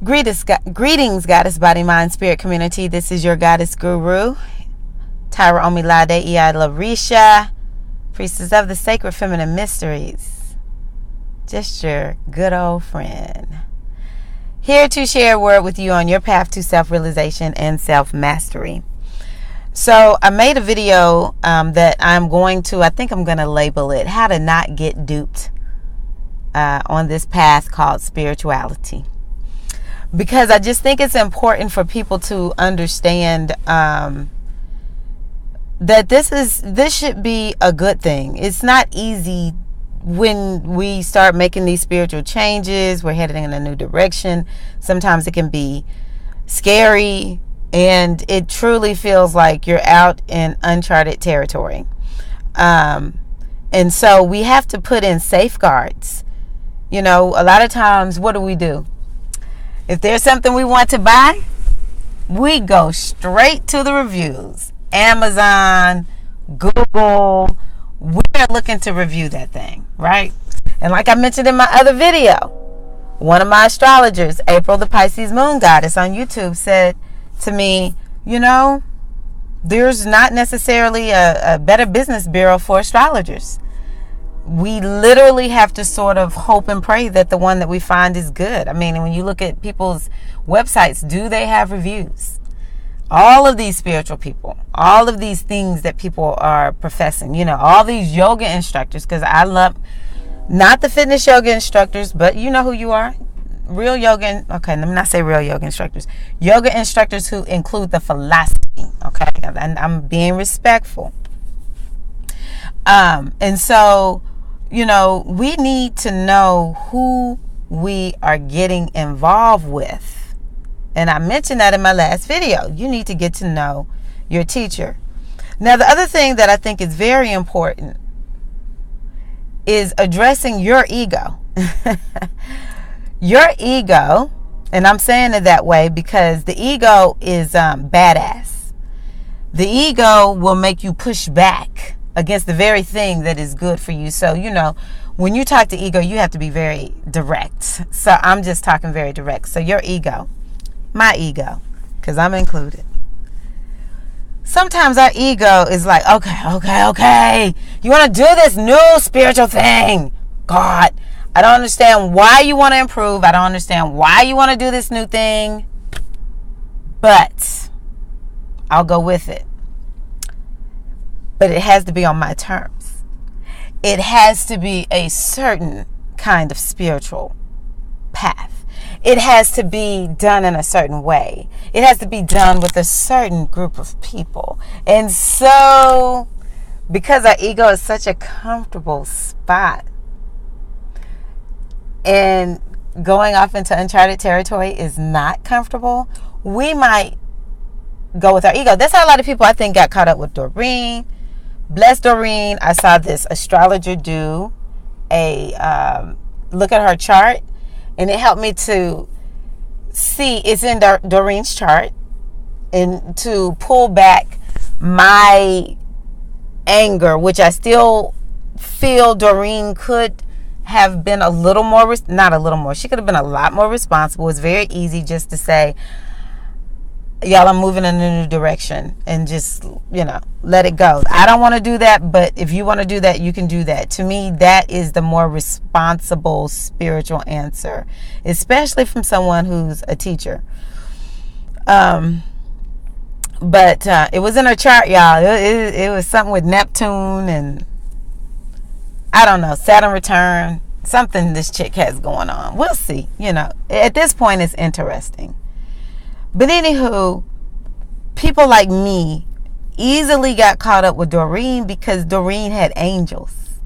Greetings, Goddess Body Mind Spirit community. This is your Goddess Guru, Tyra Omilade Iyad Larisha, Priestess of the Sacred Feminine Mysteries. Just your good old friend. Here to share a word with you on your path to self-realization and self-mastery. So I made a video that I think I'm going to label it, How to Not Get Duped on this path called spirituality. Because I just think it's important for people to understand that this should be a good thing. It's not easy when we start making these spiritual changes. We're heading in a new direction. Sometimes it can be scary, and it truly feels like you're out in uncharted territory. And so we have to put in safeguards. You know, a lot of times, what do? If there's something we want to buy, we go straight to the reviews. Amazon, Google, we're looking to review that thing, right? And like I mentioned in my other video, one of my astrologers, April the Pisces Moon Goddess on YouTube, said to me, you know, there's not necessarily a better business bureau for astrologers. We literally have to sort of hope and pray that the one that we find is good. I mean, when you look at people's websites, do they have reviews? All of these spiritual people, all of these things that people are professing, you know, all these yoga instructors, because I love not the fitness yoga instructors, but you know who you are. Real yoga, okay, let me not say real yoga instructors. Yoga instructors who include the philosophy, okay? And I'm being respectful. And so, you know, we need to know who we are getting involved with. And I mentioned that in my last video. You need to get to know your teacher. Now, the other thing that I think is very important is addressing your ego. Your ego, and I'm saying it that way because the ego is badass. The ego will make you push back against the very thing that is good for you. So, you know, when you talk to ego, you have to be very direct. So I'm just talking very direct. So your ego, my ego, because I'm included. Sometimes our ego is like, okay. You want to do this new spiritual thing. God, I don't understand why you want to improve. I don't understand why you want to do this new thing. But I'll go with it. But it has to be on my terms. It has to be a certain kind of spiritual path. It has to be done in a certain way. It has to be done with a certain group of people. And so, because our ego is such a comfortable spot, and going off into uncharted territory is not comfortable, we might go with our ego. That's how a lot of people, I think, got caught up with Doreen. Bless Doreen. I saw this astrologer do a look at her chart, and it helped me to see it's in Doreen's chart, and to pull back my anger, which I still feel Doreen could have been a little more, not a little more, she could have been a lot more responsible. It's very easy just to say, y'all, I'm moving in a new direction, and just, you know, let it go. I don't want to do that, but if you want to do that, you can do that. To me, that is the more responsible spiritual answer, especially from someone who's a teacher. But it was in her chart, y'all. It was something with Neptune and I don't know, Saturn return, something this chick has going on. We'll see. You know, at this point, it's interesting. But anywho, people like me easily got caught up with Doreen because Doreen had angels.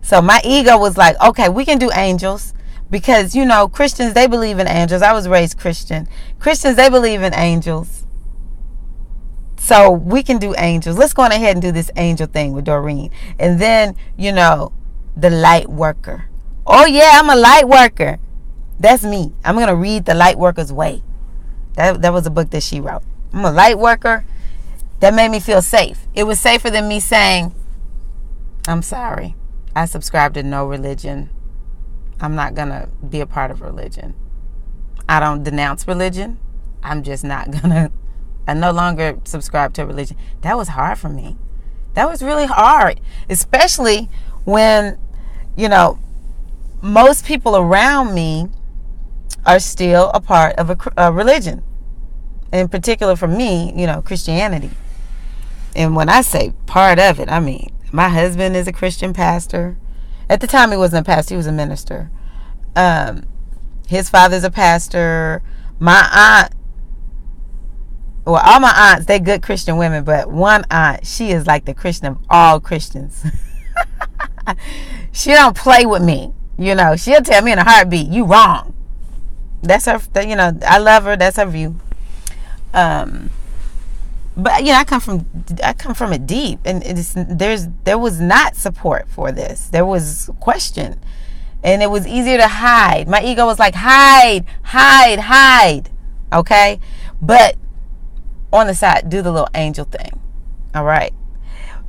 So my ego was like, okay, we can do angels because, you know, Christians, they believe in angels. I was raised Christian. Christians, they believe in angels. So we can do angels. Let's go on ahead and do this angel thing with Doreen. And then, you know, the light worker. Oh, yeah, I'm a light worker. That's me. I'm going to read The Light Worker's Way. That was a book that she wrote. I'm a light worker. That made me feel safe. It was safer than me saying, I'm sorry, I subscribe to no religion. I'm not going to be a part of religion. I don't denounce religion. I'm just not gonna, I no longer subscribe to religion. That was hard for me. That was really hard, especially when, most people around me are still a part of a religion. In particular for me, Christianity. And when I say part of it, I mean, my husband is a Christian pastor. At the time, he wasn't a pastor, he was a minister. His father's a pastor. My aunt, well, all my aunts, they're good Christian women, but one aunt, she is like the Christian of all Christians. She don't play with me. She'll tell me in a heartbeat, you wrong. That's her, I love her. That's her view. But I come from it deep, and there was not support for this. There was question, and it was easier to hide. My ego was like, hide. Okay, but on the side, do the little angel thing. All right.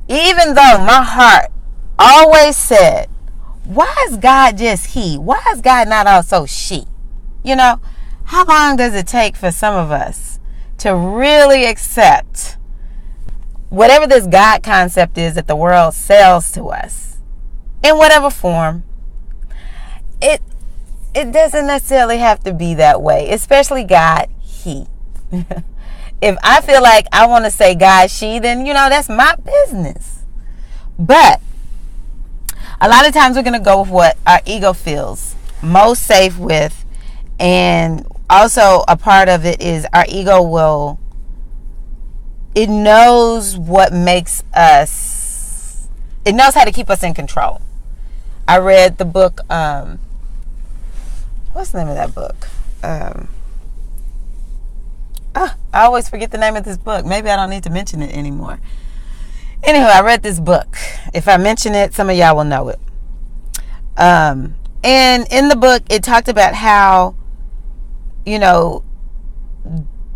Even though my heart always said, why is God just he? Why is God not also she? How long does it take for some of us to really accept whatever this God concept is that the world sells to us in whatever form? It doesn't necessarily have to be that way, especially God, he. If I feel like I want to say God, she, then, that's my business. But a lot of times we're going to go with what our ego feels most safe with. And also a part of it is our ego it knows what makes us, it knows how to keep us in control. I read the book, what's the name of that book? I always forget the name of this book. Maybe I don't need to mention it anymore. Anyway, I read this book. If I mention it, some of y'all will know it. And in the book, it talked about how,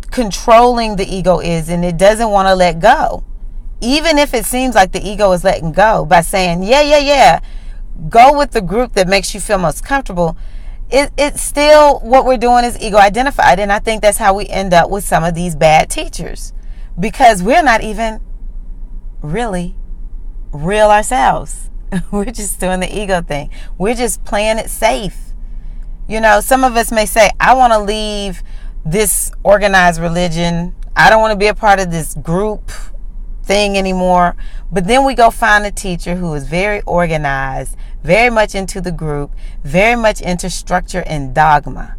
controlling the ego is, and it doesn't want to let go. Even if it seems like the ego is letting go by saying, yeah, go with the group that makes you feel most comfortable. It's still, what we're doing is ego identified. And I think that's how we end up with some of these bad teachers, because we're not even really real ourselves. We're just doing the ego thing. We're just playing it safe. Some of us may say, I want to leave this organized religion. I don't want to be a part of this group thing anymore. But then we go find a teacher who is very organized, very much into the group, very much into structure and dogma,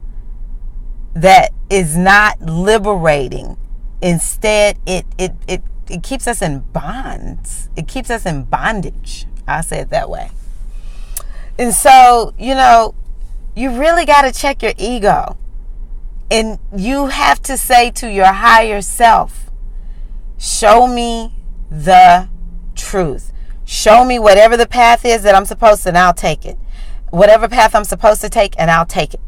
that is not liberating. Instead, it keeps us in bonds. It keeps us in bondage. I'll say it that way. And so, you really got to check your ego. And you have to say to your higher self, show me the truth. Show me whatever the path is that I'm supposed to, and I'll take it. Whatever path I'm supposed to take, and I'll take it.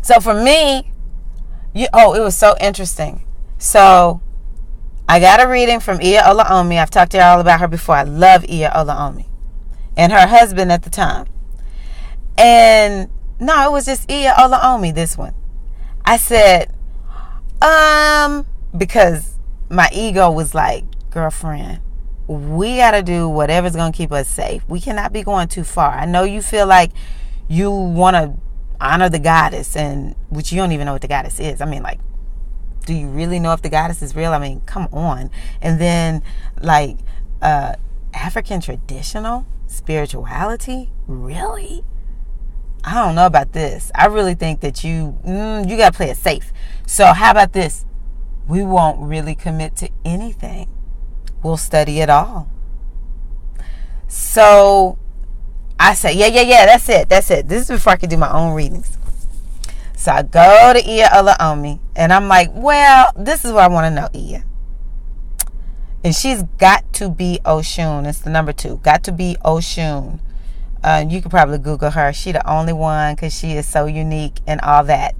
So for me, it was so interesting. So I got a reading from Iya Olaomi. I've talked to y'all about her before. I love Iya Olaomi. And her husband at the time. And no, it was just Iya Olaomi, this one. I said, because my ego was like, girlfriend, we got to do whatever's going to keep us safe. We cannot be going too far. I know you feel like you want to honor the goddess, and which you don't even know what the goddess is. I mean, like, do you really know if the goddess is real? I mean, come on. And then, like, African traditional spirituality? Really? I don't know about this. I really think that you got to play it safe. So how about this? We won't really commit to anything. We'll study it all. So I say, yeah, that's it. This is before I can do my own readings. So I go to Iya Olaomi, and I'm like, well, this is what I want to know, Iya. And she's got to be Oshun. It's the number 2. Got to be Oshun. You could probably Google her. She the only one, because she is so unique and all that.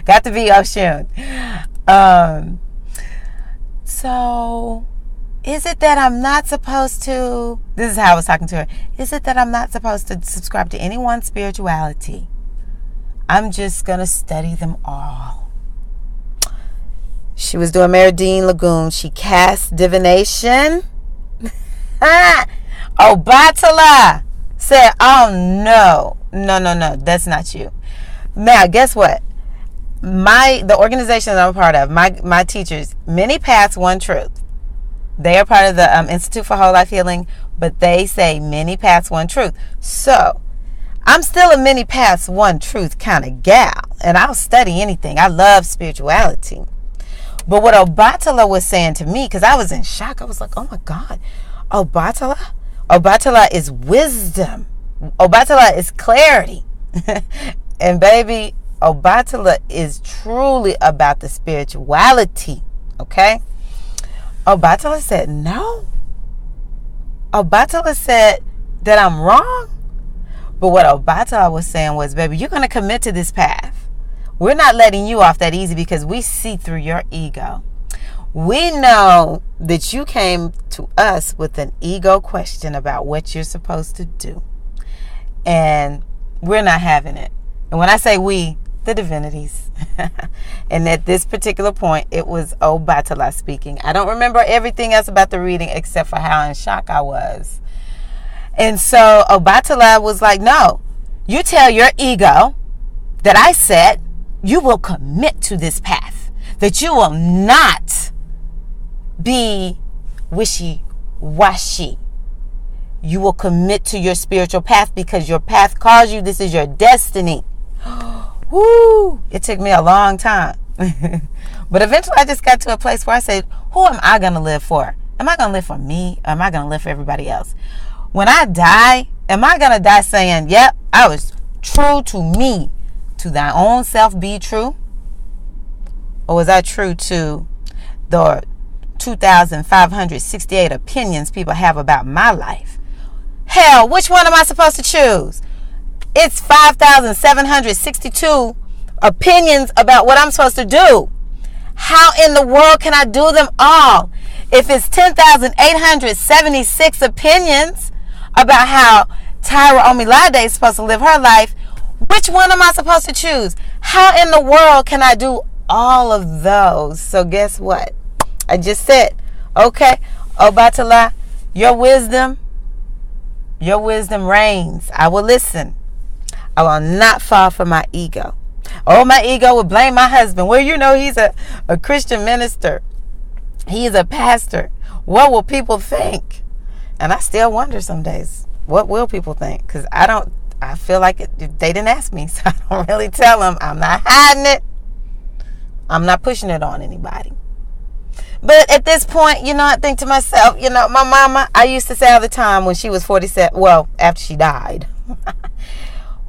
Got to be Oshun. So is it that I'm not supposed to, this is how I was talking to her, is it that I'm not supposed to subscribe to anyone's spirituality? I'm just going to study them all. She was doing Meridian Lagoon. She cast divination. Obatala said, oh no, that's not you. Now, guess what? The organization that I'm part of, my teachers, Many Paths, One Truth. They are part of the Institute for Whole Life Healing, but they say Many Paths, One Truth. So, I'm still a Many Paths, One Truth kind of gal, and I'll study anything. I love spirituality. But what Obatala was saying to me, because I was in shock, I was like, oh my God, Obatala is wisdom. Obatala is clarity. And baby, Obatala is truly about the spirituality. Okay? Obatala said no. Obatala said that I'm wrong. But what Obatala was saying was, baby, you're going to commit to this path. We're not letting you off that easy because we see through your ego. We know that you came to us with an ego question about what you're supposed to do. And we're not having it. And when I say we, the divinities. And at this particular point, it was Obatala speaking. I don't remember everything else about the reading except for how in shock I was. And so Obatala was like, no, you tell your ego that I said you will commit to this path, that you will not be wishy-washy. You will commit to your spiritual path because your path calls you. This is your destiny. Woo! It took me a long time. But eventually I just got to a place where I said, who am I going to live for? Am I going to live for me? Or am I going to live for everybody else? When I die, am I going to die saying, yep, I was true to me? To thy own self be true? Or was I true to the 2,568 opinions people have about my life? Hell, which one am I supposed to choose? It's 5,762 opinions about what I'm supposed to do. How in the world can I do them all? If it's 10,876 opinions about how Tyra Omilade is supposed to live her life, which one am I supposed to choose? How in the world can I do all of those? So guess what? I just said, okay, Obatala, your wisdom reigns. I will listen. I will not fall for my ego. Oh, my ego would blame my husband. Well, you know, he's a Christian minister. He's a pastor. What will people think? And I still wonder some days, what will people think? Because I feel like they didn't ask me, so I don't really tell them. I'm not hiding it. I'm not pushing it on anybody. But at this point, I think to myself, my mama, I used to say all the time when she was 47, well, after she died,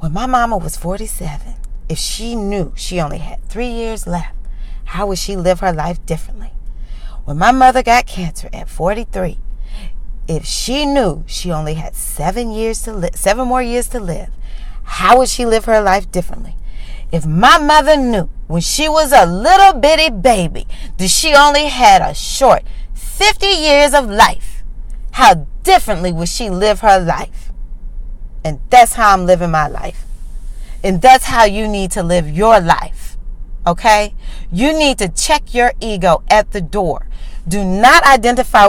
when my mama was 47, if she knew she only had 3 years left, how would she live her life differently? When my mother got cancer at 43, if she knew she only had 7 more years to live, how would she live her life differently? If my mother knew when she was a little bitty baby that she only had a short 50 years of life, how differently would she live her life? And that's how I'm living my life. And that's how you need to live your life. Okay? You need to check your ego at the door. Do not identify